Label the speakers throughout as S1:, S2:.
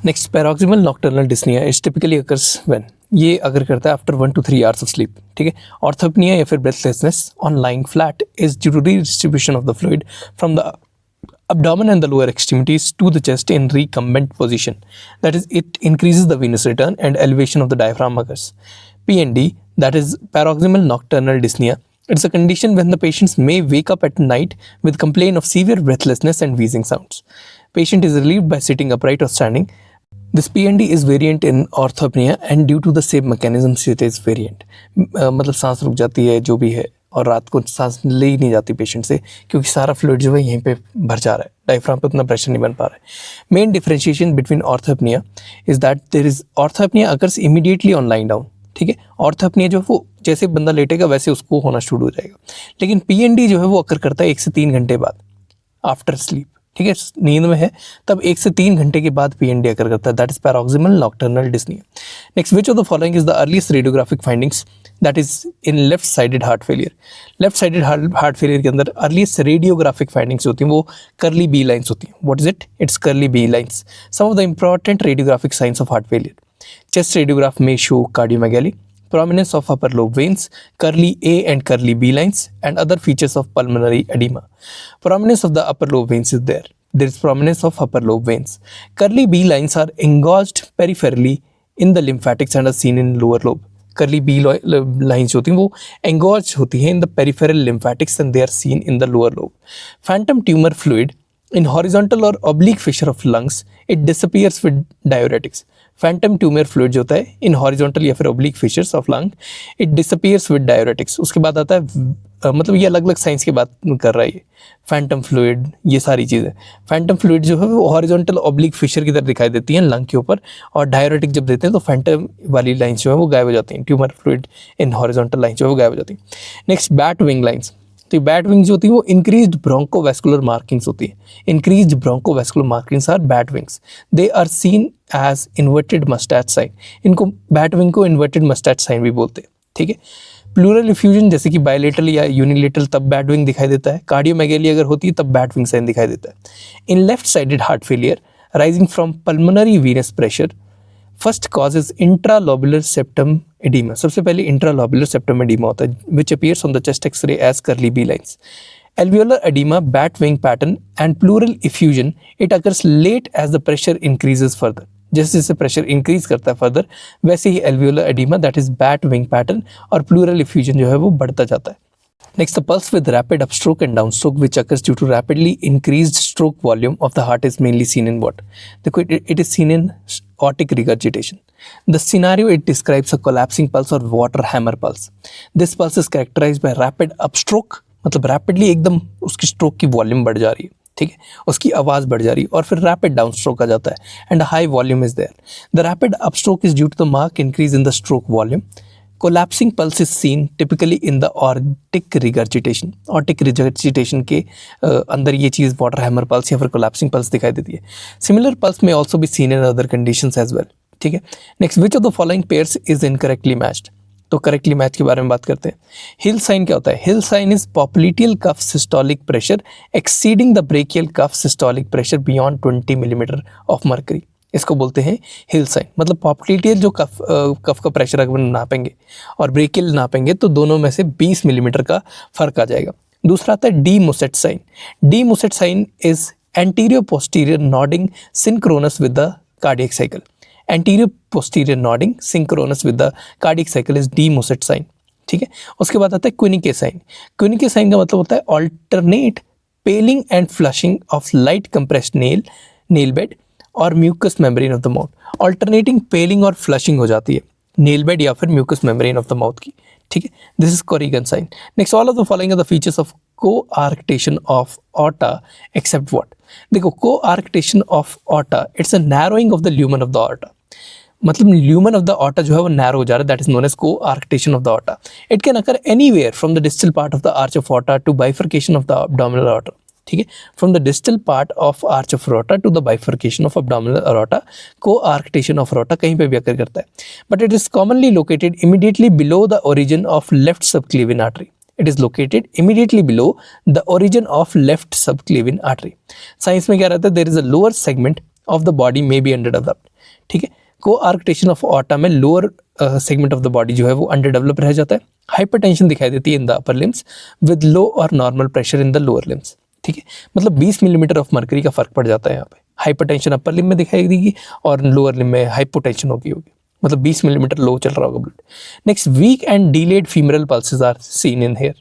S1: Next paroxysmal nocturnal dyspnoea is typically occurs when, ये अगर करता है after 1 to 3 hours of sleep, ठीक है। ऑर्थोपनिया या फिर breathlessness on lying flat is due to distribution of the fluid from the abdomen and the lower extremities to the chest in recumbent position. That is, it increases the venous return and elevation of the diaphragm occurs. PND, that is paroxysmal nocturnal dyspnea. It's a condition when the patients may wake up at night with complaint of severe breathlessness and wheezing sounds. Patient is relieved by sitting upright or standing. This PND is variant in orthopnea and due to the same mechanisms it is variant. मतलब सांस रुक जाती है जो भी है, और रात को सांस ले ही नहीं जाती पेशेंट से, क्योंकि सारा फ्लूइड जो है यहीं पे भर जा रहा है, डायफ्राम पे उतना प्रेशर नहीं बन पा रहा है। Main differentiation between orthopnoea is that there is orthopnoea occurs immediately on lying down, ठीक है। ऑर्थोपनिया जो है वो जैसे बंदा लेटेगा वैसे उसको होना शुरू हो जाएगा, लेकिन पीएनडी जो है वो अकर करता है 1 से 3 घंटे बाद आफ्टर स्लीप, ठीक है। नींद में है तब 1 से 3 घंटे के बाद पीएनडी अकर करता है, that is paroxysmal nocturnal dyspnoea. Next, which of the following is the earliest radiographic findings, that is in left sided heart failure. Left sided heart failure के अंदर अर्लीस्ट रेडियोग्राफिक फाइंडिंग्स होती हैं वो curly B lines होती हैं। What is it? It's curly B lines. Some of the important radiographic signs of heart failure, chest radiograph में show cardiomegaly, prominence of upper lobe veins, curly A and curly B lines, and other features of pulmonary edema. Prominence of the upper lobe veins is there. There is prominence of upper lobe veins. Curly B lines are engorged peripherally in the lymphatics and are seen in lower lobe. Curly B lines होती हैं वो engorged होती हैं in the peripheral lymphatics and they are seen in the lower lobe. Phantom tumor fluid in horizontal or oblique fissure of lungs, it disappears with diuretics. Phantom tumor fluid जो होता है in horizontal या फिर oblique fissures of lung, it disappears with diuretics. उसके बाद आता है मतलब ये अलग अलग साइंस की बात कर रहा है ये फैंटम फ्लूइड, ये सारी चीज़ें। फैंटम फ्लूइड जो है वो हॉरिजॉन्टल ऑब्लिक फिशर की तरह दिखाई देती हैं लंग के ऊपर, और डायरेटिक जब देते हैं तो फैंटम वाली लाइन्स जो है वो गायब हो जाती हैं, tumour fluid in horizontal lines जो है वो गायब हो जाती हैं। Next, bat wing lines. तो बैट विंग्स जो होती है वो इंक्रीज्ड ब्रोंकोवैस्कुलर मार्किंग्स होती है। Increased bronchovascular markings are bat wings, they are seen as inverted moustache sign. इनको बैट विंग को इन्वर्टेड मस्टैच साइन भी बोलते हैं, ठीक है। प्लूरल इफ्यूजन जैसे कि बायलेटरल या यूनिलेटरल तब बैट विंग दिखाई देता है। कार्डियोमेगेली अगर होती है तब बैट विंग साइन दिखाई देता है। In left sided heart failure rising from pulmonary venous pressure, first cause is intralobular septum oedema. सबसे पहले इंट्रालोबुलर सेप्टम एडिमा होता है which appears on the chest X-ray as curly B lines. Alveolar edema, bat wing pattern and pleural effusion, it occurs late as the pressure increases further. जैसे जैसे pressure increase करता है further वैसे ही alveolar oedema that is bat wing pattern और pleural effusion जो है वो बढ़ता जाता है। Next, the pulse with rapid upstroke and downstroke which occurs due to rapidly increased stroke volume of the heart is mainly seen in what? देखो, it is seen in aortic regurgitation. The scenario it describes a collapsing pulse or water hammer pulse. This pulse is characterized by rapid upstroke, मतलब rapidly एकदम उसकी stroke की volume बढ़ जा रही है, ठीक है, उसकी आवाज़ बढ़ जा रही है, और फिर रैपिड डाउन स्ट्रोक आ जाता है and high volume is there. The rapid upstroke is due to the mark increase in the stroke volume. Collapsing pulse is seen typically in the aortic regurgitation. Aortic regurgitation के अंदर ये चीज़ water hammer pulse या फिर collapsing pulse दिखाई देती है। Similar pulse में also भी seen in other conditions as well, ठीक है। Next, which of the following pairs is incorrectly matched? तो करेक्टली मैच के बारे में बात करते हैं। हिल साइन क्या होता है? Hill sign is popliteal cuff systolic pressure exceeding the brachial cuff systolic pressure beyond 20 millimetre of mercury. इसको बोलते हैं हिल साइन। मतलब पॉप्लिटियल जो कफ का प्रेशर अगर नापेंगे और ब्रेकियल नापेंगे तो दोनों में से 20 मिलीमीटर का फर्क आ जाएगा। दूसरा आता है de Musset sign. De Musset sign is anterior posterior nodding synchronous with the cardiac cycle. Anterior posterior nodding synchronous with the cardiac cycle is de Musset sign, ठीक है। उसके बाद आता है क्विनिके साइन। क्विनिके साइन का मतलब होता है alternate paling and flushing of light compressed nail bed और mucous membrane of the mouth. Alternating paling और फ्लशिंग हो जाती है नेल बेड या फिर mucous membrane of the mouth की, ठीक है। This is Corrigan sign. Next, all of the following are the features of coarctation of aorta except what? देखो, coarctation of aorta it's a narrowing of the lumen of the aorta. मतलब lumen of the aorta जो है वो narrow हो जा रहा है, that is known as coarctation of the aorta. It can occur anywhere from the distal part of the arch of aorta to bifurcation of the abdominal aorta, ठीक है। From the distal part of arch of aorta to the bifurcation of abdominal aorta, coarctation of aorta कहीं पे भी occur करता है, but it is commonly located immediately below the origin of left subclavian artery. It is located immediately below the origin of left subclavian artery. Science में क्या रहता है? There is a lower segment of the body may be under developed, ठीक है। कोआर्क्टेशन of aorta में lower segment of the body जो है वो अंडर डेवलप रह जाता है। हाइपरटेंशन दिखाई देती है in the upper limbs with low और normal pressure in the lower limbs, ठीक है। मतलब 20 मिलीमीटर ऑफ मर्करी का फर्क पड़ जाता है यहाँ पे। हाइपरटेंशन अपर लिम में दिखाई देगी और लोअर लिम में हाइपोटेंशन होगी, मतलब 20 मिलीमीटर लो चल रहा होगा blood. Next, weak and delayed femoral pulses are seen in here.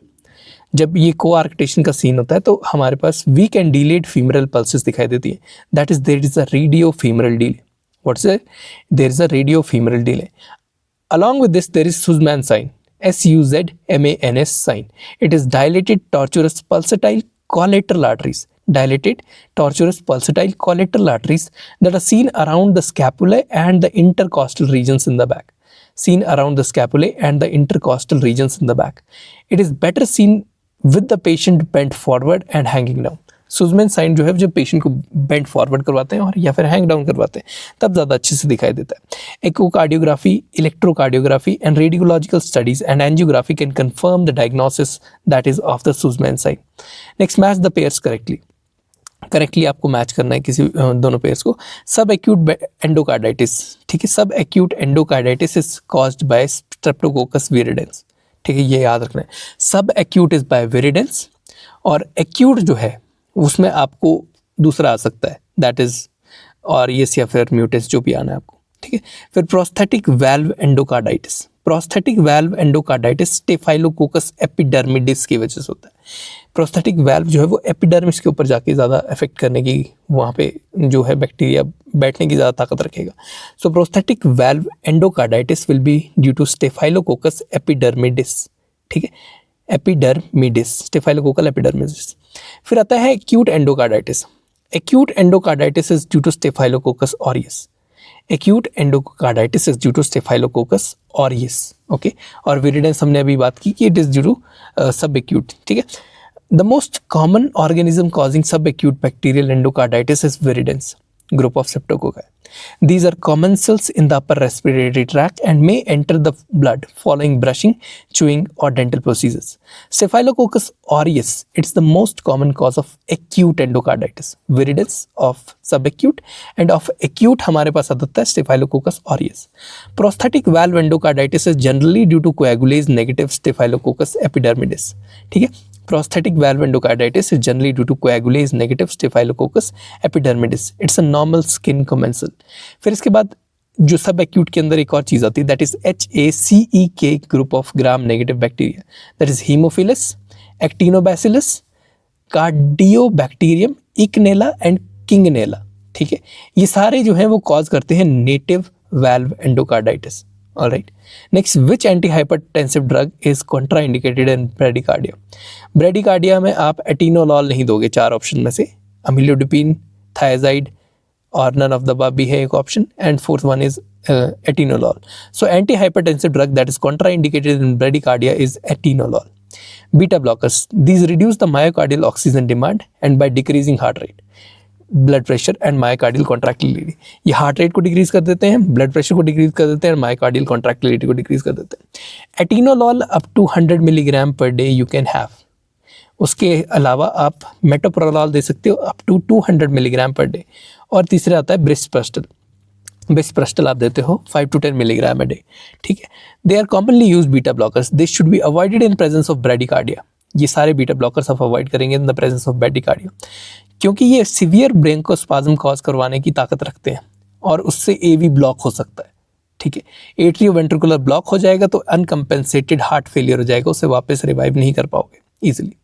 S1: जब ये कोआर्क्टेशन का सीन होता है तो हमारे पास weak and delayed femoral pulses दिखाई देती है। That is there is a radio femoral delay. What's it? There is a radio femoral delay. Along with this, there is Suzman sign, SUZMANS sign. It is dilated tortuous pulsatile collateral arteries. Dilated tortuous pulsatile collateral arteries that are seen around the scapulae and the intercostal regions in the back. Seen around the scapulae and the intercostal regions in the back. It is better seen with the patient bent forward and hanging down. Sussman sign जो है जब patient को bend forward करवाते हैं और या फिर hang down करवाते हैं तब ज़्यादा अच्छे से दिखाई देता है। Echocardiography, electrocardiography and radiological studies and angiography can confirm the diagnosis that is of the Sussman sign. Next, match the pairs correctly आपको मैच करना है किसी दोनों पेयर्स को। सब एक्यूट एंडोकार्डाइटिस, ठीक है, सब acute endocarditis is caused by streptococcus viridans, ठीक है, ये याद रखना है। सब एक्यूट इज बाय विरिडेंस और एक्यूट जो है उसमें आपको दूसरा आ सकता है, दैट इज और यस या फिर म्यूटेस जो भी आना है आपको, ठीक है। फिर prosthetic valve endocarditis. Prosthetic valve endocarditis staphylococcus epidermidis की वजह से होता है। प्रोस्थेटिक वाल्व जो है वो एपिडर्मिस के ऊपर जाके ज़्यादा इफेक्ट करने की, वहाँ पे जो है बैक्टीरिया बैठने की ज़्यादा ताकत रखेगा। So prosthetic valve endocarditis will be due to staphylococcus epidermidis, ठीक है, एपिडर्मिडिस, स्टेफाइलोकोकल एपिडर्मिडिस। फिर आता है acute endocarditis. Acute endocarditis is due to staphylococcus aureus. Acute endocarditis is due to staphylococcus aureus, okay. और विरिडेंस हमने अभी बात की कि it is due to sub acute, ठीक है। The most common organism causing sub acute bacterial endocarditis is viridans group of streptococci. These are commensals in the upper respiratory tract and may enter the blood following brushing, chewing or dental procedures. Staphylococcus aureus, it's the most common cause of acute endocarditis. Viridans of subacute and of acute हमारे पास आता है Staphylococcus aureus. Prosthetic valve endocarditis is generally due to coagulase negative Staphylococcus epidermidis. ठीक है, Prosthetic valve endocarditis is generally due to coagulase negative Staphylococcus epidermidis. It's a normal skin commensal. फिर इसके बाद जो सब एक्यूट के अंदर एक और चीज़ आती है, that is HACEK group of gram negative bacteria, that is haemophilus, actinobacillus, cardiobacterium, eikenella and kingella, ठीक है। ये सारे जो हैं वो कॉज करते हैं native valve endocarditis. Alright, next, which anti hypertensive drug is contraindicated in bradycardia. Bradycardia में आप एटिनोलॉल नहीं दोगे, 4 ऑप्शन में से अमिलोडिपिन, थायाजाइड और नन ऑफ द अबव भी है एक option, and fourth one is atenolol. So anti hypertensive drug that is contraindicated in bradycardia is atenolol. Beta blockers, these reduce the myocardial oxygen demand and by decreasing heart rate, blood pressure and myocardial contractility. ये heart rate को decrease कर देते हैं, blood pressure को decrease कर देते हैं और मायोकार्डियल कॉन्ट्रैक्टिलिटी को डिक्रीज कर देते हैं। Atenolol up to 100 milligram per day you can have. उसके अलावा आप मेटोप्रोलॉल दे सकते हो up to 200 milligram per day. और तीसरा आता है ब्रिस्प्रस्टल। ब्रिस्प्रस्टल आप देते हो 5 to 10 मिलीग्राम अ डे, ठीक है। They are commonly use beta blockers, they should be avoided in presence of bradycardia. ये सारे बीटा ब्लॉकर्स आप अवॉइड करेंगे in the presence of bradycardia, क्योंकि ये सीवियर ब्रेन को स्पाज्म कॉज करवाने की ताकत रखते हैं और उससे एवी ब्लॉक हो सकता है, ठीक है। एट्रियोवेंट्रिकुलर ब्लॉक हो जाएगा तो अनकम्पेंसेटेड हार्ट फेलियर हो जाएगा, उसे वापस रिवाइव नहीं कर पाओगे इजीली,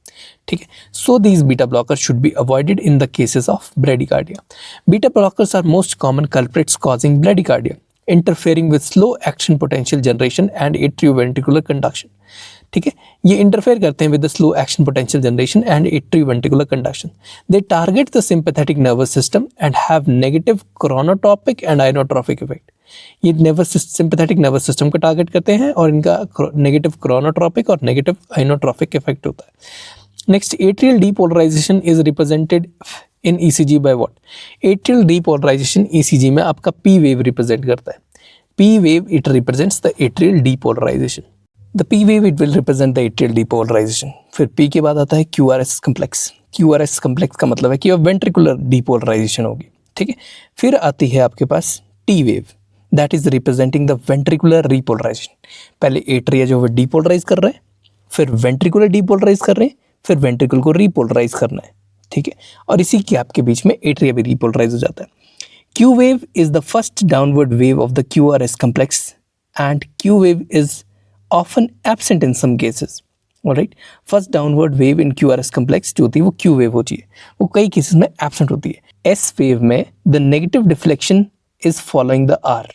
S1: ठीक है। So these beta blockers should be avoided in the cases of bradycardia. Beta blockers are most common culprits causing bradycardia, interfering with slow action potential generation and atrioventricular conduction, ठीक है। ये interfere करते हैं with the slow action potential generation and atrioventricular conduction. They target the sympathetic nervous system and have negative chronotropic and inotropic effect. ये sympathetic nervous system को target करते हैं और इनका नेगेटिव क्रोनोट्रोपिक और नेगेटिव आइनोट्रोपिक इफेक्ट होता है। Next, atrial depolarisation is represented in ECG by what. Atrial depolarisation ECG में आपका P वेव रिप्रेजेंट करता है। P wave it represents the atrial depolarisation. The P wave it will represent the atrial depolarisation. फिर P के बाद आता है QRS complex. QRS complex का मतलब है कि वेंट्रिकुलर डीपोलराइजेशन होगी, ठीक है। फिर आती है आपके पास T wave, that is representing the ventricular repolarisation. पहले एट्रिया जो है डीपोलराइज कर रहा है, फिर वेंट्रिकुलर डीपोलराइज कर रहे हैं, फिर वेंट्रिकल को रीपोलराइज करना है, ठीक है। और इसी गैप के बीच में एट्रिया भी रीपोलराइज हो जाता है। Q wave is the first downward wave of the QRS complex and Q wave is often absent in some cases. Alright, first downward wave in QRS complex जो होती है वो Q wave होती है, वो कई केसेस में absent होती है। S wave में the negative deflection is following the R.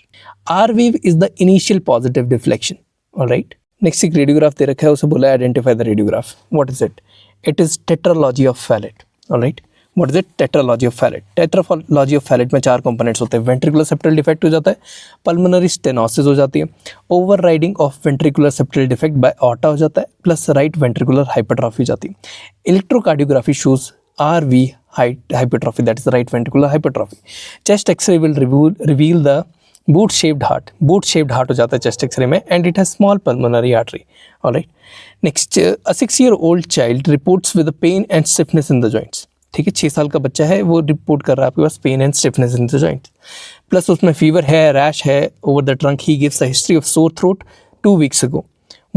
S1: R wave is the initial positive deflection. Alright, next एक रेडियोग्राफ दे रखा है, उसे बोला है identify the radiograph. What is it? It is tetralogy of Fallot. Alright, What is it? Tetralogy of Fallot. Tetralogy of Fallot में 4 components होते हैं। Ventricular septal defect हो जाता है, पल्मोनरी स्टेनोसिस हो जाती है, overriding of ventricular septal defect by aorta हो जाता है, प्लस राइट वेंट्रिकुलर हाइपरट्रॉफी हो जाती है। Electrocardiography shows RV hypertrophy, that is the right ventricular hypertrophy. Chest X-ray will reveal the boot-shaped heart. Boot-shaped heart हो जाता है chest X-ray में, and it has small pulmonary artery. All right. Next, a 6-year-old child reports with a pain and stiffness in the joints. ठीक है, 6 साल का बच्चा है, वो रिपोर्ट कर रहा है आपके पास pain and stiffness in the joint, plus उसमें फीवर है, रैश है over the trunk. He gives a history of sore throat 2 weeks ago.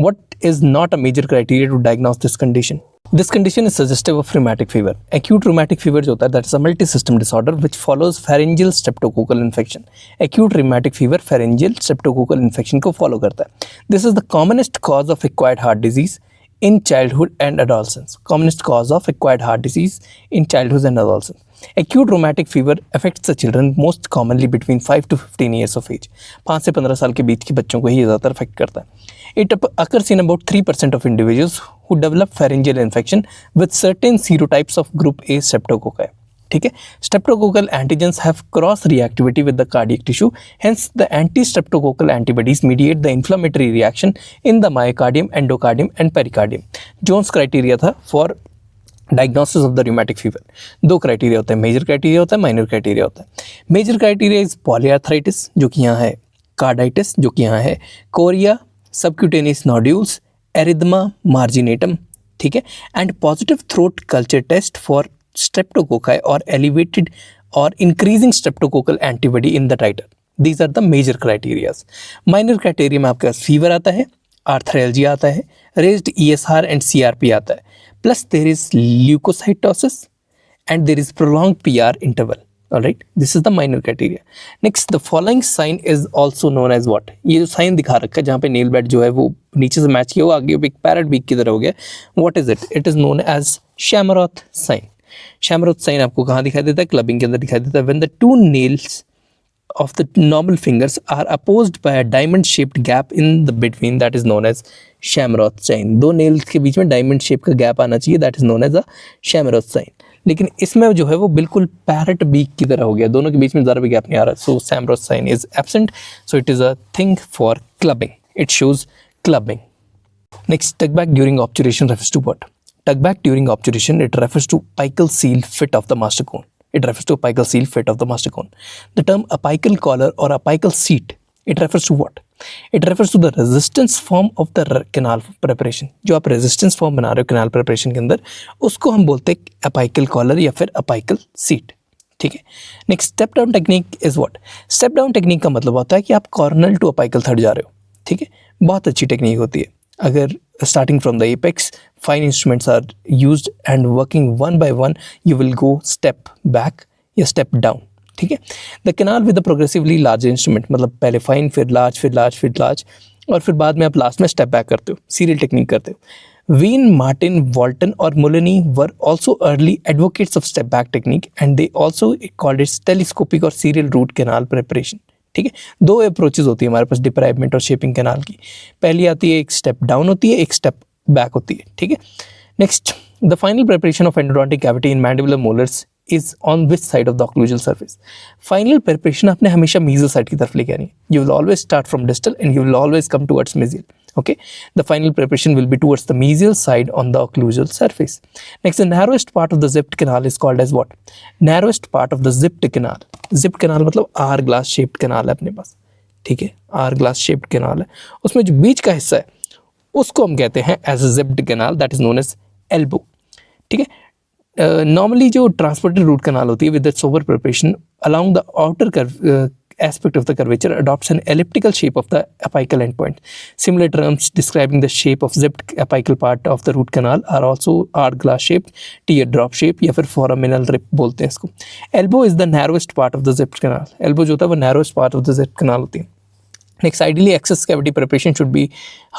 S1: What is not a major criteria to diagnose this condition? This condition is suggestive of rheumatic fever. Acute rheumatic fever जो होता है that is a multi-system disorder which follows pharyngeal streptococcal infection. Acute rheumatic fever pharyngeal streptococcal infection को follow करता है. This is the commonest cause of acquired heart disease in childhood and adolescence. Commonest cause of acquired heart disease in childhood and adolescence. Acute rheumatic fever affects the children most commonly between 5 to 15 years of age. 5 से 15 साल के बीच के बच्चों को ही ज़्यादातर affect करता है. It occurs in about 3% of individuals who develop pharyngeal infection with certain serotypes of group A streptococci. ठीक है, streptococcal antigens have cross reactivity with the cardiac tissue, hence the anti-streptococcal antibodies mediate the inflammatory reaction in the myocardium, endocardium and pericardium. Jones criteria था for diagnosis of the rheumatic fever. 2 criteria होते हैं, major criteria होता है, minor criteria होता है। Major criteria is polyarthritis जो कि यहाँ है, कार्डाइटिस जो कि यहाँ है, chorea, subcutaneous nodules, erythema marginatum, ठीक है, and positive throat culture test for streptococci or elevated or increasing streptococcal antibody in the titer. These are the major criteria. Minor criteria में आपके पास फीवर आता है, आर्थ्रालजिया आता है, raised ESR and CRP आता है, plus there is leukocytosis and there is prolonged PR interval. Alright, this is the minor criteria. Next, the following sign is also known as what? ये जो साइन दिखा रखा है जहाँ पे नेल बेड जो है वो नीचे से मैच किया हुआ, आगे एक पैरेट बीक की तरह हो गया. What is it? It is known as Shamroth sign. Shamroth sign आपको कहाँ दिखाई देता है? क्लबिंग के अंदर दिखाई देता है. When the 2 nails of the normal fingers are opposed by a diamond shaped gap in the between, that is known as Shamroth sign. 2 nails के बीच में डायमंड शेप का गैप आना चाहिए, that is known as a Shamroth sign. लेकिन इसमें जो है वो बिल्कुल पैरेट बीक की तरह हो गया, दोनों के बीच में ज़रा भी गैप नहीं आ रहा. So Shamroth sign is absent, so it is a thing for clubbing. It shows clubbing. Next, tuck back during obturation refers to what? Tuck back during obturation, it refers to apical seal fit of the master cone. It refers to apical seal fit of the master cone. The term apical collar or apical seat, it refers to what? It refers to the resistance form of the canal preparation. जो आप resistance form बना रहे हो canal preparation के अंदर, उसको हम बोलते हैं apical collar या फिर apical seat. ठीक है. Next, step down technique is what? Step down technique का मतलब होता है कि आप coronal to apical third जा रहे हो. ठीक है, बहुत अच्छी टेक्निक होती है. अगर starting from the apex, fine instruments are used and working one by one, you will go step back या step down. ठीक है. The canal with a progressively larger instrument, मतलब पहले fine फिर large फिर large फिर large और फिर बाद में आप लास्ट में step back करते हो, serial technique करते हो. Wien, Martin, Walton और Mullany were also early advocates of step back technique and they also called it telescopic or serial root canal preparation. ठीक है, 2 अप्रोचेज होती है हमारे पास डिप्राइवमेंट और शेपिंग कैनाल की. पहली आती है एक स्टेप डाउन होती है, एक स्टेप बैक होती है. ठीक है. Next, the final preparation of endodontic cavity in mandibular molars is on which side of the occlusal surface. Final preparation आपने हमेशा मीजल साइड की तरफ लेके आनी है. You will always start from distal end you will always come towards mesial. Okay, the final preparation will be towards the mesial side on the occlusal surface. Next, the narrowest part of the zipped canal is called as what? Narrowest part of the zipped canal. Zipped canal मतलब R glass shaped canal है अपने पास. ठीक है, R glass shaped canal है. उसमें जो बीच का हिस्सा है उसको हम कहते हैं as a zipped canal, that is known as elbow. ठीक है. नॉर्मली जो ट्रांसपोर्टेड रूट कनाल होती है with the sower preparation along the outer curve aspect of the curvature adopts an elliptical shape of the apical endpoint. Similar terms describing the shape of zipped apical part of the root canal are also hourglass shaped, teardrop shape या फिर foraminal rip बोलते हैं इसको. Elbow is the narrowest part of the zipped canal. Elbow जो होता है वो narrowest part of the zipped canal होती है. Next, ideally access cavity preparation should be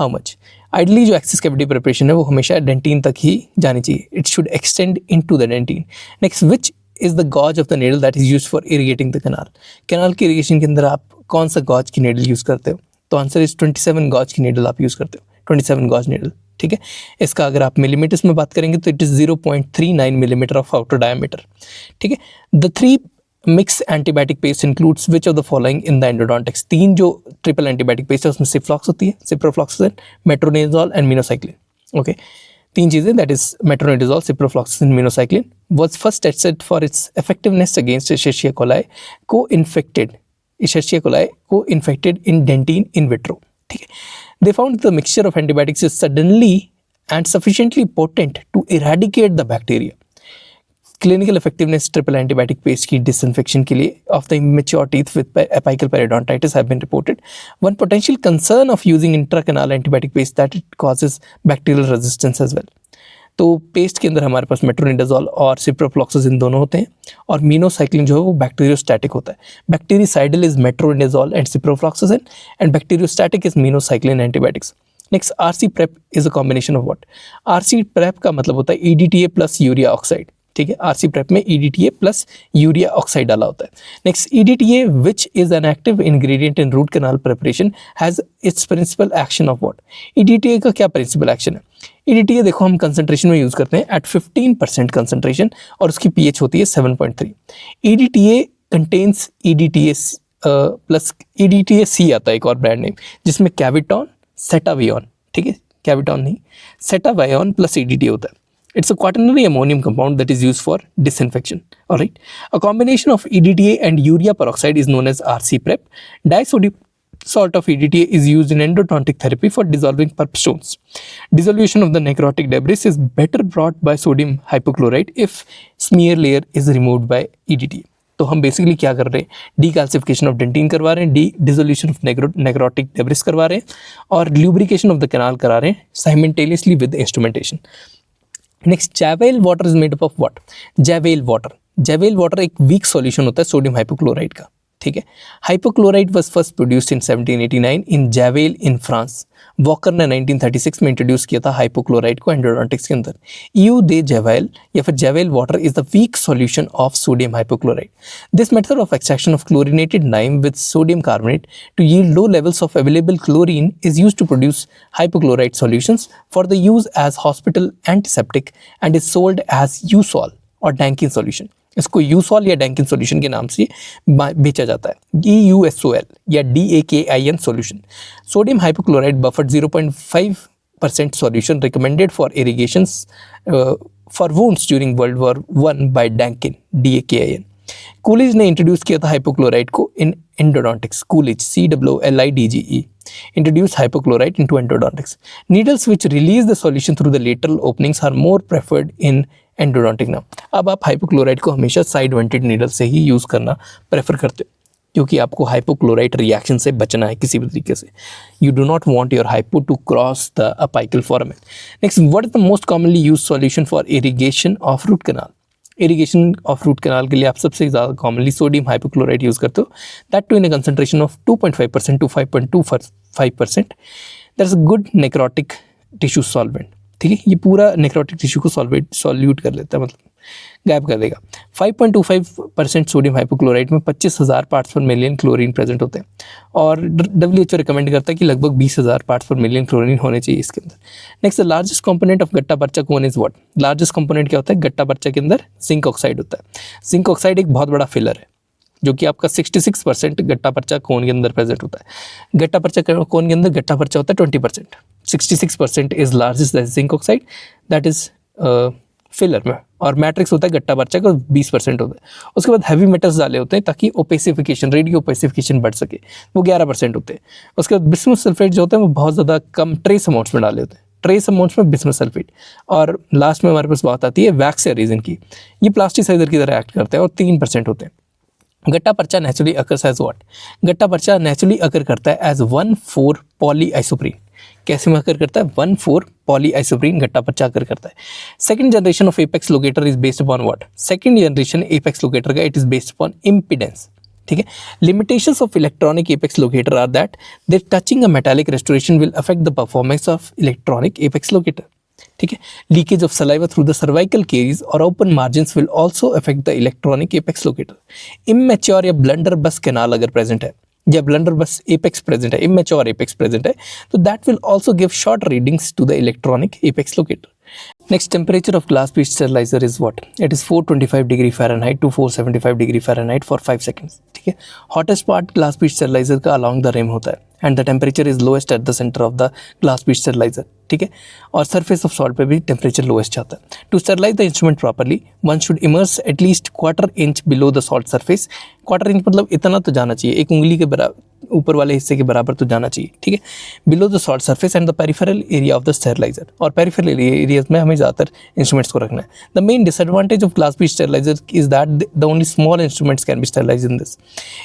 S1: how much? Ideally जो access cavity preparation है वो हमेशा डेंटिन तक ही जानी चाहिए. It should extend into the dentine. Next, which is the gauge of the needle that is used for irrigating the canal? Canal के irrigation के अंदर आप कौन सा gauge की needle use करते हो? तो आंसर इस 27 gauge की needle आप यूज़ करते हो. 27 gauge needle, ठीक है. इसका अगर आप मिलीमीटर्स में बात करेंगे तो it is 0.39 millimetre of outer diameter, ठीक है. The 3 mix antibiotic paste includes which of the following in the endodontics? 3 जो ट्रिपल एंटीबायोटिक पेस्ट है उसमें सिफ्लॉक्स होती है, ciprofloxacin, metronidazole and minocycline. Okay, 3 चीज़ें, that is metronidazole, ciprofloxacin, minocycline. was first tested for its effectiveness against Escherichia coli co-infected in dentine in vitro. ठीक है. They found the mixture of antibiotics is suddenly and sufficiently potent to eradicate the bacteria. Clinical effectiveness triple antibiotic paste की disinfection के लिए of the immature teeth with apical periodontitis have been reported. One potential concern of using intracanal antibiotic paste that it causes bacterial resistance as well. तो paste के अंदर हमारे पास metronidazole और ciprofloxacin दोनों होते हैं और मिनोसाइक्लिन जो है वो बैक्टीरियोस्टैटिक होता है. Bactericidal is metronidazole and ciprofloxacin and bacteriostatic is minocycline antibiotics. Next, RC prep is a combination of what? RC prep का मतलब होता है ईडीटीए प्लस यूरिया ऑक्साइड, ठीक है. आरसी प्रेप में ईडीटीए प्लस यूरिया ऑक्साइड डाला होता है. Next, EDTA which is an active ingredient in root canal preparation has its principal action of what? EDTA का क्या प्रिंसिपल एक्शन है? ईडीटीए देखो हम कंसंट्रेशन में यूज करते हैं एट 15% कंसंट्रेशन और उसकी पीएच होती है 7.3. EDTA contains EDTA plus EDTA C आता है एक और ब्रांड नेम जिसमें कैविटॉन सेटावियन, ठीक है, कैविटॉन नहीं सेटावियन प्लस ईडीटीए होता है. It's a quaternary ammonium compound that is used for disinfection. All right. A combination of EDTA and urea peroxide is known as RC prep. Disodium salt of EDTA is used in endodontic therapy for dissolving pulp stones. Dissolution of the necrotic debris is better brought by sodium hypochlorite if smear layer is removed by EDTA. तो हम basically क्या कर रहे हैं? Decalcification of dentin करवा रहे हैं, dissolution of necrotic debris करवा रहे हैं और ल्यूब्रिकेशन ऑफ द कैनाल करा रहे हैं simultaneously with instrumentation. Next, Javelle water is made up of what? Javelle water एक वीक सॉल्यूशन होता है सोडियम हाइपोक्लोराइड का, ठीक है. Hypochlorite was first produced in 1789 in Javelle in France. Walker ने 1936 में इंट्रोड्यूस किया था हाइपोक्लोराइड को एंडोडोंटिक्स के अंदर. ईयू दे जैवेल या फिर Javelle water is the weak solution of sodium hypochlorite. This method of extraction of chlorinated lime with sodium carbonate to yield low levels of available chlorine is used to produce hypochlorite solutions for the use as hospital antiseptic and is sold as EUSOL और Dakin solution. इसको यूसॉल या डैंकिन solution के नाम से बेचा जाता है. EUSOL या DAKIN solution. Sodium hypochlorite buffered 0.5% solution recommended for irrigations for wounds during World War 1 by Dakin DAKIN. Coolidge ने इंट्रोड्यूस किया था हाइपोक्लोराइड को in endodontics. Coolidge COOLIDGE introduced hypochlorite into endodontics. Needles which release the solution through the lateral openings are more preferred in endodontic now. अब आप hypochloride को हमेशा side vented needle से ही use करना प्रेफर करते हो क्योंकि आपको हाइपोक्लोराइड रिएक्शन से बचना है किसी भी तरीके से. You do not want your hypo to cross the apical foramen. Next, what is the most commonly use solution for irrigation of root canal? Irrigation of root canal के लिए आप सबसे ज़्यादा कॉमनली सोडियम हाइपोक्लोराइड यूज़ करते हो, that too in a concentration of 2.5% to 5.25%. That is a good necrotic tissue solvent, ठीक है. ये पूरा नेक्रोटिक टिश्यू को सॉल्यूट कर लेता है, मतलब गायब कर देगा. 5.25% सोडियम हाइपोक्लोराइड में 25,000 पार्ट्स पर मिलियन क्लोरीन प्रेजेंट होते हैं और WHO रिकमेंड करता है कि लगभग 20,000 पार्ट्स पर मिलियन क्लोरीन होने चाहिए इसके अंदर. Next, the largest component of gutta percha cone is what? Largest component क्या होता है गट्टा पर्चा के अंदर? जिंक ऑक्साइड होता है. जिंक ऑक्साइड एक बहुत बड़ा फिलर है जो कि आपका 66% गट्टा पर्चा कोन के अंदर प्रेजेंट होता है. गट्टा पर्चा कोन के अंदर गट्टा पर्चा होता है 20%. 66% is largest zinc oxide, that is filler में. और मैट्रिक्स होता है गट्टा पर्चा का 20% होता है. उसके बाद हैवी मेटल्स डाले होते हैं ताकि ओपेसिफिकेशन, रेडियो ओपेसिफिकेशन बढ़ सके, वो 11% होते हैं. उसके बाद बिस्मुथ सल्फेट जो होता है वो बहुत ज़्यादा कम ट्रेस अमाउंट्स में डाले होते हैं, ट्रेस अमाउंट्स में बिस्मथ सल्फेट। और लास्ट में हमारे पास बात आती है वैक्स या रेजिन की। ये प्लास्टिसाइजर की तरह एक्ट करते हैं और 3% होते हैं। गट्टा पर्चा नेचुरली अकर्स एज व्हाट? गट्टा पर्चा नेचुरली अकर करता है एज 1,4 पॉलीआइसोप्रीन। कैसे में अकर करता है? 1,4 पॉलीआइसोप्रीन गट्टा पर्चा अकर करता है। Second generation of apex locator is based upon what? Second generation apex locator का it is based upon impedance. ठीक है। Limitations of electronic apex locator are that that touching a metallic restoration will affect the performance of electronic apex locator. ठीक है। Leakage of saliva through the cervical caries और open margins will also affect the electronic apex locator. Immature या blunderbuss canal अगर present है या blunderbuss apex present है, immature apex present है, तो that will also give short readings to the electronic apex locator. Next, temperature of glass bead sterilizer is what? It is 425 degree Fahrenheit to 475 degree Fahrenheit for 5 seconds. ठीक है। Hottest part glass bead sterilizer का along the rim होता है and the temperature is lowest at the center of the glass bead sterilizer. ठीक है। और surface of salt पे भी temperature lowest जाता है। To sterilize the instrument properly, one should immerse at least quarter inch below the salt surface. Quarter inch मतलब इतना तो जाना चाहिए, एक उंगली के बराबर ऊपर वाले हिस्से के बराबर तो जाना चाहिए। ठीक है। Below the salt surface and the peripheral area of the steriliser. और पेरिफेरल एरियाज में हमें ज़्यादातर इंस्ट्रूमेंट्स को रखना है। The main disadvantage of glass Beed steriliser is that the only small instruments can be sterilise in this.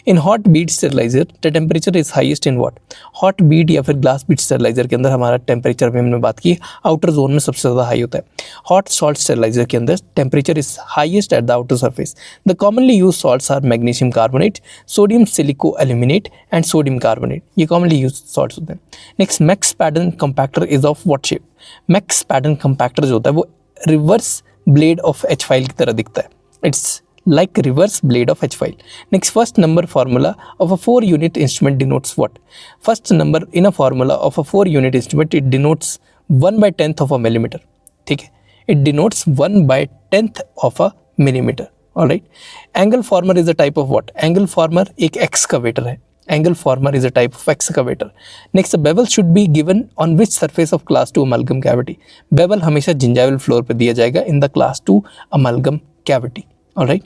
S1: In hot Beed steriliser the temperature is highest in what? Hot Beed या फिर glass Beed steriliser के अंदर हमारा टेम्परेचर भी हमने बात की आउटर जोन में सबसे ज़्यादा हाई होता है। हॉट सॉल्ट स्टेरिलाइजर के अंदर temperature is highest at the outer surface. The commonly use salts are magnesium carbonate, sodium silico aluminate and sodium carbonate. ये कॉमनली यूज सॉल्ट्स होते हैं। Next, max pattern compactor is of what shape? Max pattern compactor जो होता है वो reverse blade of H file की तरह दिखता है। It's like reverse blade of H file. Next, first number formula of a 4-unit instrument denotes what? First number in a formula of a 4-unit instrument, it denotes 1/10th of a millimeter. ठीक है, it denotes 1/10th of a millimeter. All right. Angle former is a type of what? Angle former एक excavator है. Angle former is a type of excavator. Next, a bevel should be given on which surface of class 2 amalgam cavity? Bevel हमेशा gingival floor पे दिया जाएगा in the class 2 amalgam cavity. All right.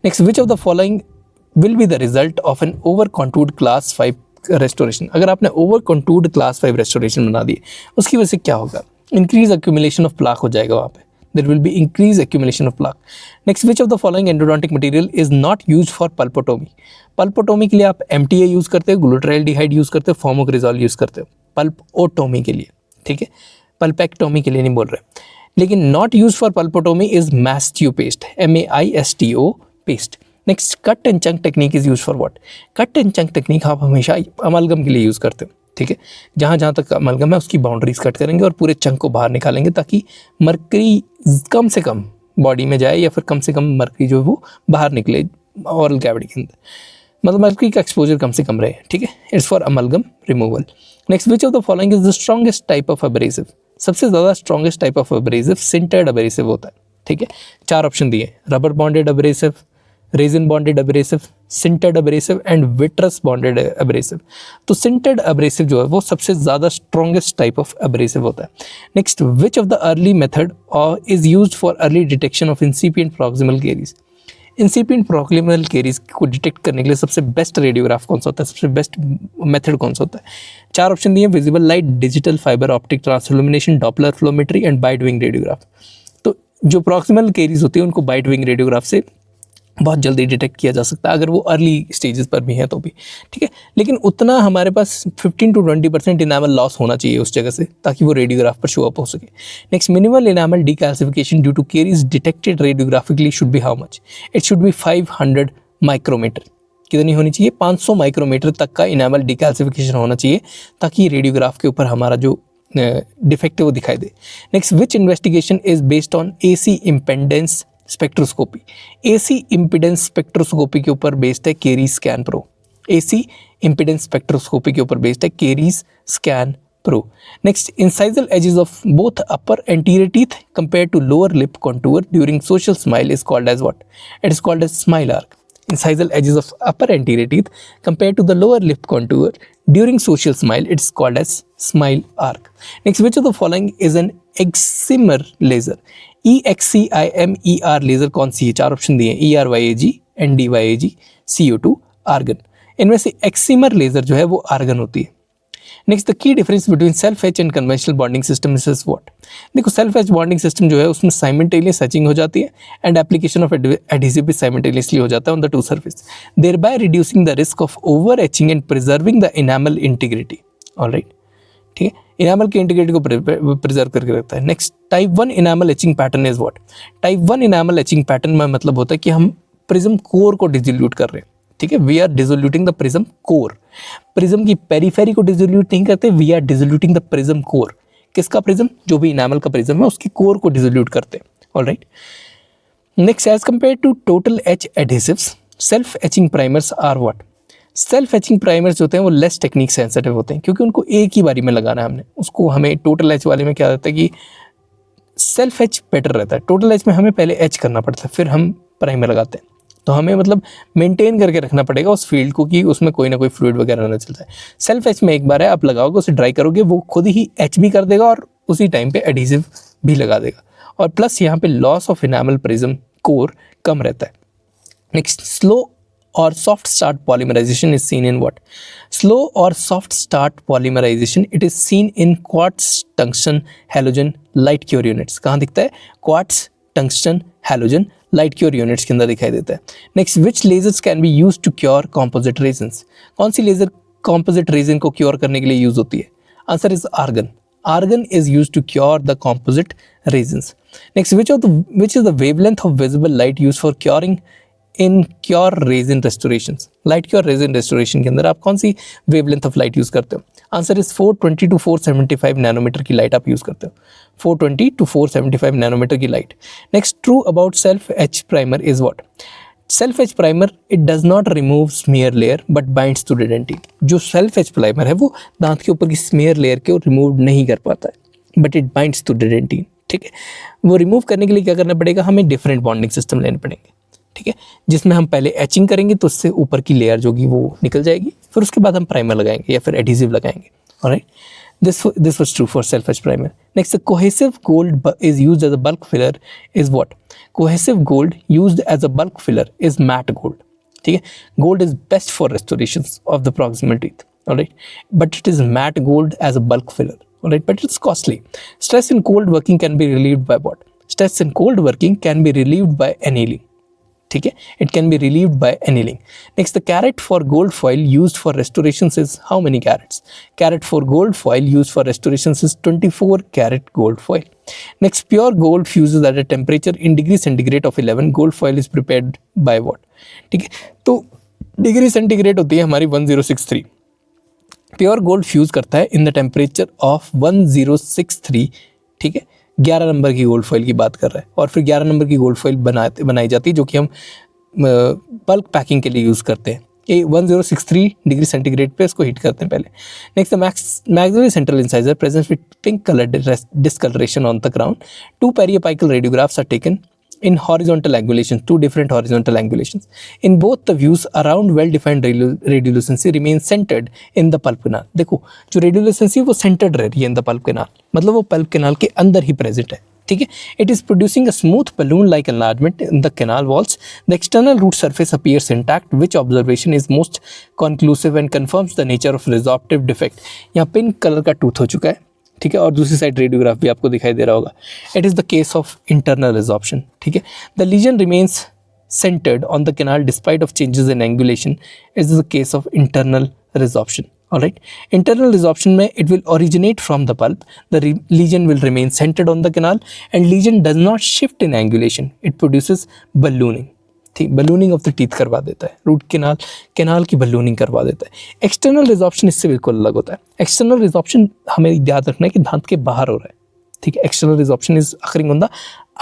S1: Next, which of the following will be the result of an over contoured class 5 restoration? अगर आपने over contoured class 5 restoration बना दी उसकी वजह से क्या होगा? Increase accumulation of plaque हो जाएगा वहाँ पे। There will be increased accumulation of plaque. Next, which of the following endodontic material is not used for pulpotomy? Pulpotomy के लिए आप MTA यूज़ करते हो, glutaraldehyde यूज़ करते हो, फॉर्मोक्रिजोल यूज़ करते हो पल्पोटोमी के लिए। ठीक है, पल्पेक्टोमी के लिए नहीं बोल रहे। लेकिन not use for pulpotomy is Maisto paste, MAISTO paste. Next, cut and chunk technique is use for what? Cut and chunk technique आप हमेशा अमलगम के लिए यूज़ करते हो। ठीक है, जहाँ जहाँ तक अमलगम है उसकी बाउंड्रीज कट करेंगे और पूरे चंक को बाहर निकालेंगे ताकि मरकरी कम से कम बॉडी में जाए या फिर कम से कम मरकरी जो है वो बाहर निकले ओरल कैविटी के अंदर, मतलब मरकरी का एक्सपोजर कम से कम रहे। ठीक है, it's for amalgam removal. Next, which of the following is the strongest type of abrasive? सबसे ज़्यादा strongest type of abrasive sintered abrasive होता है। ठीक है, 4 ऑप्शन दिए, rubber bonded abrasive, resin bonded abrasive, sintered abrasive and vitreous bonded abrasive. तो sintered abrasive जो है वो सबसे ज़्यादा स्ट्रॉन्गेस्ट टाइप ऑफ एब्रेसिव होता है। Next, which of the early method is used for early detection of incipient proximal caries? Incipient proximal caries को detect करने के लिए सबसे बेस्ट रेडियोग्राफ कौन सा होता है, सबसे बेस्ट मेथड कौन सा होता है? 4 ऑप्शन दिए, visible light, digital fibre optic transillumination, Doppler flowmetry and bite wing radiograph. तो जो प्रॉक्सिमल केरीज होती है उनको बाइट विंग रेडियोग्राफ से बहुत जल्दी डिटेक्ट किया जा सकता है अगर वो अर्ली स्टेजेस पर भी हैं तो भी। ठीक है, लेकिन उतना हमारे पास 15 to 20% इनामल लॉस होना चाहिए उस जगह से ताकि वो रेडियोग्राफ पर शो अप हो सके। Next, minimal enamel decalcification due to caries detected radiographically should be how much? It should be 500 micrometre. कितनी होनी चाहिए? 500 माइक्रोमीटर तक का इनामल डीकैल्सिफिकेशन होना चाहिए ताकि रेडियोग्राफ के ऊपर हमारा जो डिफेक्ट है वो दिखाई दे। Next, which investigation is based on AC impedance spectroscopy? AC impedance spectroscopy के ऊपर बेस्ड है caries scan pro. AC impedance spectroscopy के ऊपर बेस्ड है caries scan pro. Next, incisal edges of both upper anterior teeth compare to lower lip contour during social smile is called as what? It is called as smile arc. Incisal edges of upper anterior teeth compared to the lower lip contour during social smile, it's called as smile arc. Next, which of the following is an excimer laser? EXCIMER laser कौन सी है? 4 option दिए, ERYAG, NDYAG, CO2, argon. इनमें से excimer laser जो है वो argon होती है। Next the key difference between self H and conventional bonding system is what. देखो सेल्फ एच बॉन्डिंग सिस्टम जो है उसमें साइमल्टेनियस एचिंग हो जाती है एंड एप्लीकेशन ऑफ एडहेसिव भी साइमल्टेनियसली हो जाता है on the two surface, thereby reducing the risk of over etching and preserving the enamel integrity. Alright, ठीक है, इनामल की इंटीग्रिटी को प्रिजर्व करके रखता है। Next type 1 enamel etching pattern is what. Type 1 enamel etching pattern में मतलब होता है कि हम प्रिज्म कोर को डिसोल्यूट कर रहे हैं, ठीक है, we are dissoluting the prism core. Prism की पेरिफेरी को डिसोल्यूट नहीं करते, we are dissoluting the prism core. किसका प्रिज्म? जो भी इनामल का प्रिज्म है उसकी कोर को डिसोल्यूट करते हैं। Alright, next as compare to total etch adhesives self etching primers are what. Self etching primers होते हैं वो लेस टेक्निक सेंसिटिव होते हैं क्योंकि उनको एक ही बारी में लगाना है हमने उसको। हमें टोटल एच वाले में क्या रहता है कि सेल्फ एच बेटर रहता है, टोटल एच में हमें पहले एच करना पड़ता है फिर हम प्राइमर लगाते हैं, तो हमें मतलब मेंटेन करके रखना पड़ेगा उस फील्ड को कि उसमें कोई ना कोई फ्लूइड वगैरह ना चल जाए। सेल्फ एच में एक बार है आप लगाओगे, उसे ड्राई करोगे, वो खुद ही एच भी कर देगा और उसी टाइम पे एडहेसिव भी लगा देगा, और प्लस यहाँ पे loss of enamel prism core कम रहता है। नेक्स्ट स्लो और soft start polymerisation is seen in what. Slow और soft start polymerisation it is seen in quartz tungsten halogen light cure units. कहाँ दिखता है? Quartz tungsten halogen light cure units के अंदर दिखाई देता है। Next which lasers can be use to cure composite resins. कौन सी लेजर कॉम्पोजिट रेजन को क्योर करने के लिए यूज होती है? Answer is argon. Argon is use to cure the composite resins. Next which is the wavelength of visible light use for curing in cure resin restoration. Light cure resin restoration के अंदर आप कौन सी wavelength of light use करते हो? Answer is 420 to 475 nanometer की light आप use करते हो, 420 टू 475 नैनोमीटर की light. Next true about self etch primer is what. Self etch primer it does not remove smear layer but binds to dentin. जो self etch primer है वो दांत के ऊपर की स्मीयर लेयर को रिमूव नहीं कर पाता है but it binds to dentin. ठीक है, वो रिमूव करने के लिए क्या करना पड़ेगा? हमें डिफरेंट बॉन्डिंग सिस्टम लेने पड़ेंगे, ठीक है, जिसमें हम पहले एचिंग करेंगे तो उससे ऊपर की लेयर जो होगी वो निकल जाएगी, फिर उसके बाद हम प्राइमर लगाएंगे या फिर एडहेसिव लगाएंगे। Alright, this was true for self etch primer. Next cohesive gold is used as a bulk filler is what. Cohesive gold used as a bulk filler is mat gold. ठीक है, gold is best for restoration of the proximal teeth, alright, but it is mat gold as a bulk filler, alright, but it's costly. Stress in cold working can be relieved by what. Stress in cold working can be relieved bye annealing. ठीक है, it can be relieved by annealing. Next, the carat for gold foil used for restorations is how many carats? Carat for gold foil used for restorations is 24 carat gold foil. Next, pure gold fuses at a temperature in degree centigrade of 11. Gold foil is prepared by what? ठीक है, तो degree centigrade होती है हमारी 1063। Pure gold fuse करता है in the temperature of 1063। ठीक है, 11 नंबर की गोल्ड फॉइल की बात कर रहा है, और फिर 11 नंबर की गोल्ड फॉइल बनाई जाती है जो कि हम बल्क पैकिंग के लिए यूज़ करते हैं। ये 1063 डिग्री सेंटीग्रेड पे इसको हीट करते हैं पहले। Next, the maxillary central incisor presents with pink colour discolouration on the crown. 2 periapical radiographs are taken in horizontal angulations, 2 different horizontal angulations. In both the views, around well-defined radiolucency remains centered in the pulp canal. देखो जो radiolucency वो centered रह रही है in the pulp canal, मतलब वो pulp canal के अंदर ही present है, ठीक है। It is producing a smooth balloon-like enlargement in the canal walls. The external root surface appears intact, which observation is most conclusive and confirms the nature of resorptive defect. यहाँ pink color का tooth हो चुका है, ठीक है, और दूसरी side radiograph भी आपको दिखाई दे रहा होगा। It is the case of internal resorption, ठीक है। The lesion remains centred on the canal despite of changes in angulation. It is the case of internal resorption, alright. Internal resorption में it will originate from the pulp, the lesion will remain centred on the canal and lesion does not shift in angulation, it produces ballooning. ठीक, ballooning of the teeth करवा देता है, root canal की ballooning करवा देता है। External resorption इससे बिल्कुल अलग होता है। एक्सटर्नल रिजॉर्प्शन हमें याद रखना है कि दांत के बाहर हो रहा है, ठीक है। External resorption is occurring on the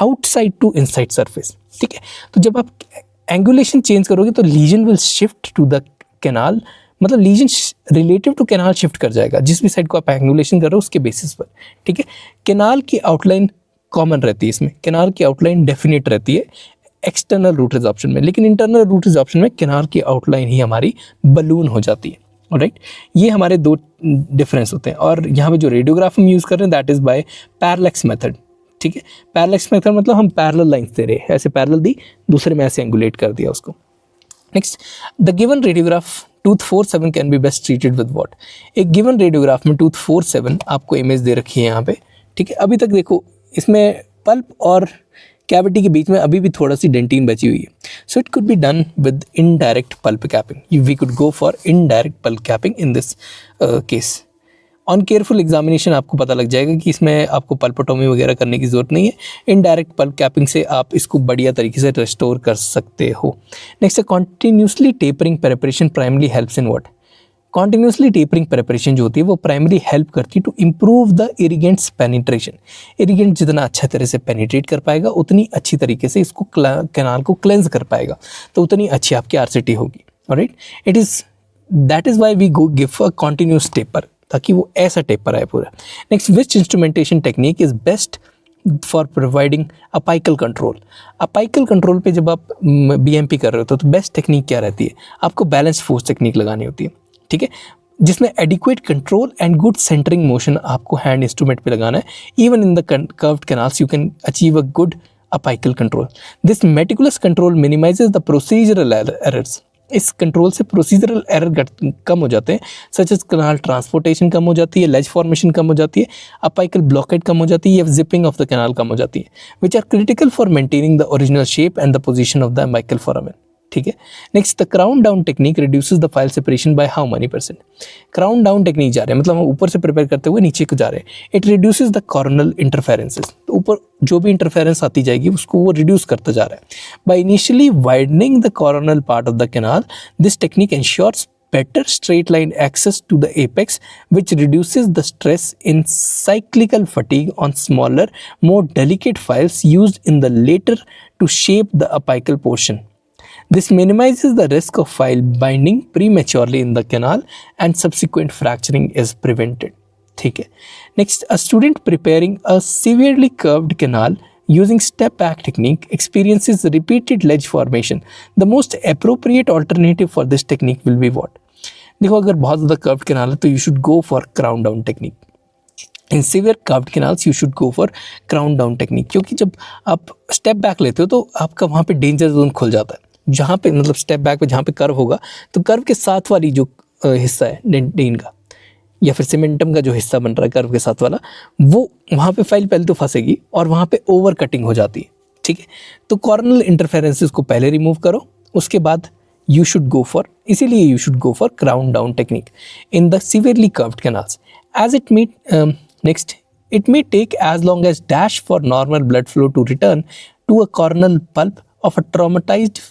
S1: outside to inside surface, ठीक है। तो जब आप एंगुलेशन चेंज करोगे तो lesion will shift to the canal, मतलब lesion relative to canal shift कर जाएगा जिस भी साइड को आप एंगुलेशन कर रहे हो उसके बेसिस पर, ठीक है। कैनाल की आउटलाइन कॉमन रहती है, इसमें कैनाल की आउटलाइन डेफिनेट रहती है एक्सटर्नल रूट रिजॉर्प्शन में, लेकिन इंटरनल रूट रिजॉर्प्शन में कैनाल की आउटलाइन ही हमारी बलून हो जाती है, ऑलराइट। ये हमारे दो डिफरेंस होते हैं, और यहाँ पे जो रेडियोग्राफ हम यूज़ कर रहे हैं that is by parallax method, ठीक है। पैरेलैक्स मेथड मतलब हम पैरेलल लाइंस दे रहे हैं, ऐसे पैरेलल दी, दूसरे में ऐसे एंगुलेट कर दिया उसको। Next, the given radiograph tooth 4-7 can be best treated with what. एक गिवन रेडियोग्राफ में टूथ 4-7 आपको इमेज दे रखी है यहाँ पे, ठीक है। अभी तक देखो इसमें पल्प और कैविटी के बीच में अभी भी थोड़ा सी डेंटिन बची हुई है, so it could be done with indirect pulp capping. We could go for indirect pulp capping in this case. On careful examination आपको पता लग जाएगा कि इसमें आपको पल्पोटोमी वगैरह करने की ज़रूरत नहीं है। इनडायरेक्ट पल्प कैपिंग से आप इसको बढ़िया तरीके से रिस्टोर कर सकते हो। नेक्स्ट है continuously tapering preparation primary helps in what. Continuously tapering preparation जो होती है वो प्राइमरी हेल्प करती है टू इम्प्रूव द इरिगेंट्स पेनिट्रेशन। इरिगेंट जितना अच्छा तरह से पेनिट्रेट कर पाएगा उतनी अच्छी तरीके से इसको कैनाल को क्लेंज कर पाएगा, तो उतनी अच्छी आपकी आरसीटी होगी। Alright, that is why we go give a continuous taper, ताकि वो ऐसा टेपर आए पूरा। Next, which instrumentation technique is best for providing apical control. Apical control पे जब आप बीएमपी कर रहे हो तो बेस्ट टेक्निक क्या रहती है, आपको बैलेंस फोर्स टेक्निक लगानी होती है, ठीक है, जिसमें adequate control and good centering motion आपको हैंड इंस्ट्रूमेंट पे लगाना है। Even in the curved canals you can achieve a good apical control. This meticulous control minimises the procedural errors. इस कंट्रोल से प्रोसीजरल एरर कम हो जाते हैं, सच एज कैनाल ट्रांसपोर्टेशन कम हो जाती है, लेज फॉर्मेशन कम हो जाती है, अपाइकल ब्लॉकेट कम हो जाती है, या जिपिंग ऑफ द कैनाल कम हो जाती है, which are critical for maintaining the original shape and the position of the apical foramen, ठीक है। Next, the crown down technique reduces the file separation by how many %। Crown down technique जा रहे हैं, मतलब हम ऊपर से प्रिपेयर करते हुए नीचे को जा रहे हैं। It reduces the Cornell interferences, तो ऊपर जो भी इंटरफेरेंस आती जाएगी उसको वो रिड्यूस करता जा रहा है। By initially widening the coronal part of the canal, this technique ensures better straight line access to the apex, which reduces the stress in cyclical fatigue on smaller, more delicate files used in the later to shape the apical portion. This minimizes the risk of file binding prematurely in the canal and subsequent fracturing is prevented. ठीक है। Next, a student preparing a severely curved canal using step back technique experiences repeated ledge formation. The most appropriate alternative for this technique will be what? देखो, अगर बहुत ज़्यादा curved canal है तो you should go for crown down technique. In severe curved canals you should go for crown down technique, क्योंकि जब आप step back लेते हो तो आपका वहाँ पे डेंजर जोन खुल जाता है। जहाँ पे मतलब स्टेप बैक पे जहाँ पे कर्व होगा तो कर्व के साथ वाली जो हिस्सा है डेंटिन का या फिर सीमेंटम का जो हिस्सा बन रहा है कर्व के साथ वाला, वो वहाँ पे फाइल पहले तो फंसेगी और वहाँ पे ओवर कटिंग हो जाती है, ठीक है। तो कॉर्नल इंटरफेरेंसेस को पहले रिमूव करो, उसके बाद you should go for, इसीलिए you should go for crown down technique in the severely curved canals, as it may next it may take as long as dash for normal blood flow to return to a cornal pulp of a traumatized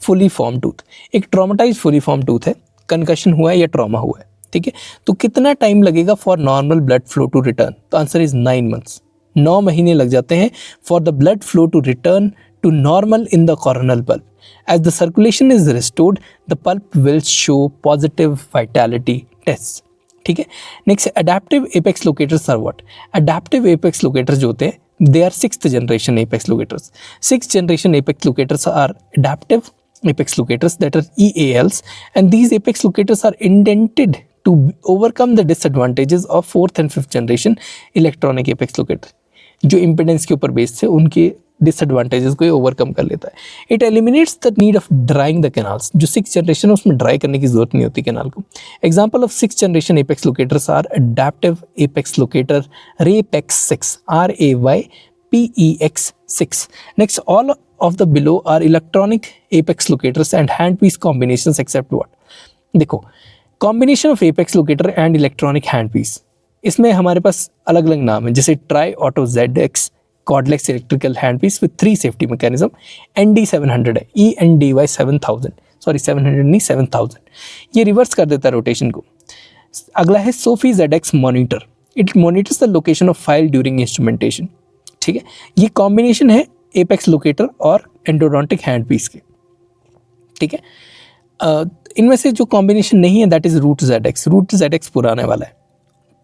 S1: fully formed tooth। एक traumatized fully formed tooth है, concussion हुआ है या trauma हुआ है, ठीक है, तो कितना टाइम लगेगा for normal blood flow to return? तो आंसर इज 9 months। 9 महीने लग जाते हैं for the blood flow to return to normal in the coronal pulp. As the circulation is restored, the pulp will show positive vitality tests. ठीक है। Next, adaptive apex locators are what? Adaptive apex locators जो होते हैं they are 6th generation apex locators. 6th generation apex locators are adaptive apex locators, that are EALs, and these apex locators are intended to overcome the disadvantages of 4th and 5th generation electronic apex locator. जो impedance के ऊपर based है उनके disadvantages को ये overcome कर लेता है। It eliminates the need of drawing the canals. जो 6th जनरेशन है उसमें ड्राई करने की जरूरत नहीं होती कैनाल को। Example of 6th generation apex locators are adaptive apex locator Raypex 6, RAYPEX 6। Next, all of the below are electronic apex locators and hand piece combinations except what? देखो, combination of apex locator and electronic hand piece, इसमें हमारे पास अलग अलग नाम है, जैसे Tri Auto ZX cordless electrical hand piece with 3 safety mechanism, ND 700 है, ENDY 7000, सॉरी 700 नहीं 7000, ये रिवर्स कर देता है रोटेशन को। अगला है Sophie ZX monitor, it monitors the location of file during instrumentation, ठीक है। ये कॉम्बिनेशन है एपेक्स लोकेटर और एंडोडोंटिक हैंड पीस के, ठीक है। इनमें से जो कॉम्बिनेशन नहीं है दैट इज रूट ZX पुराने वाला है।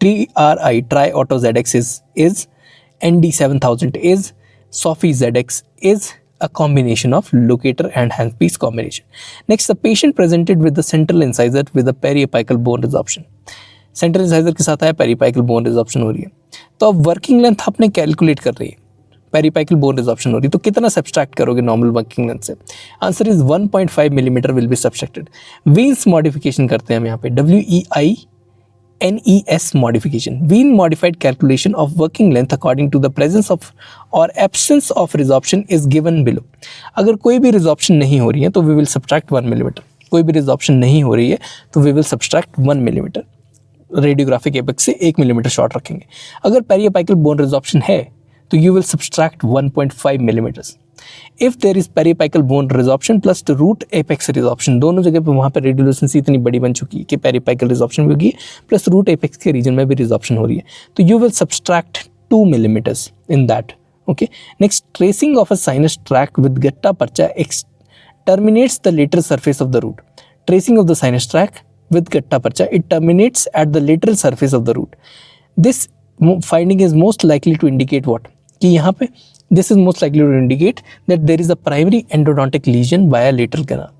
S1: TRI try Auto ZX is ND 7000 is Sophie ZX is a combination of locator and handpiece combination. Next, the patient presented with the central incisor with a periapical bone resorption. Central incisor के साथ आया periapical bone resorption हो रही है, तो अब working length आपने calculate कर रही है, पेरिपाइकल बोन रिजॉर्प्शन हो रही है, तो कितना सब्सट्रैक्ट करोगे नॉर्मल वर्किंग लेंथ से? Answer is 1.5 millimetre will be subtracted. Weine's modification करते हैं हम यहाँ पे, WEINES modification, Weine modified calculation of working length according to the presence of और absence of resorption is given below. अगर कोई भी रिजॉर्प्शन नहीं हो रही है तो वी विल सब्सट्रैक्ट 1 मिलीमीटर, कोई भी रिजॉर्प्शन नहीं हो रही है तो we will subtract 1 millimetre, radiographic apex से 1 मिलीमीटर शॉर्ट रखेंगे। अगर पेरियपाइकल बोन रिजॉर्प्शन है तो you will subtract 1.5 millimetres. If there is periapical bone resorption plus the root apex resorption, दोनों जगह पे वहाँ पर रेडियोलुसेंसी इतनी बड़ी बन चुकी है कि पेरियपाइकल रिजॉर्प्शन भी होगी प्लस रूट एपेक्स के रीजन में भी रिजॉर्प्शन हो रही है, तो you will subtract 2 millimetres in that. Okay, next, tracing of a sinus tract with gutta percha terminates the lateral surface of the root. Tracing of the sinus tract with gutta percha, it terminates at the lateral surface of the root. This finding is most likely to indicate what? कि यहाँ पे this is most likely to indicate that there is a primary endodontic lesion via lateral canal.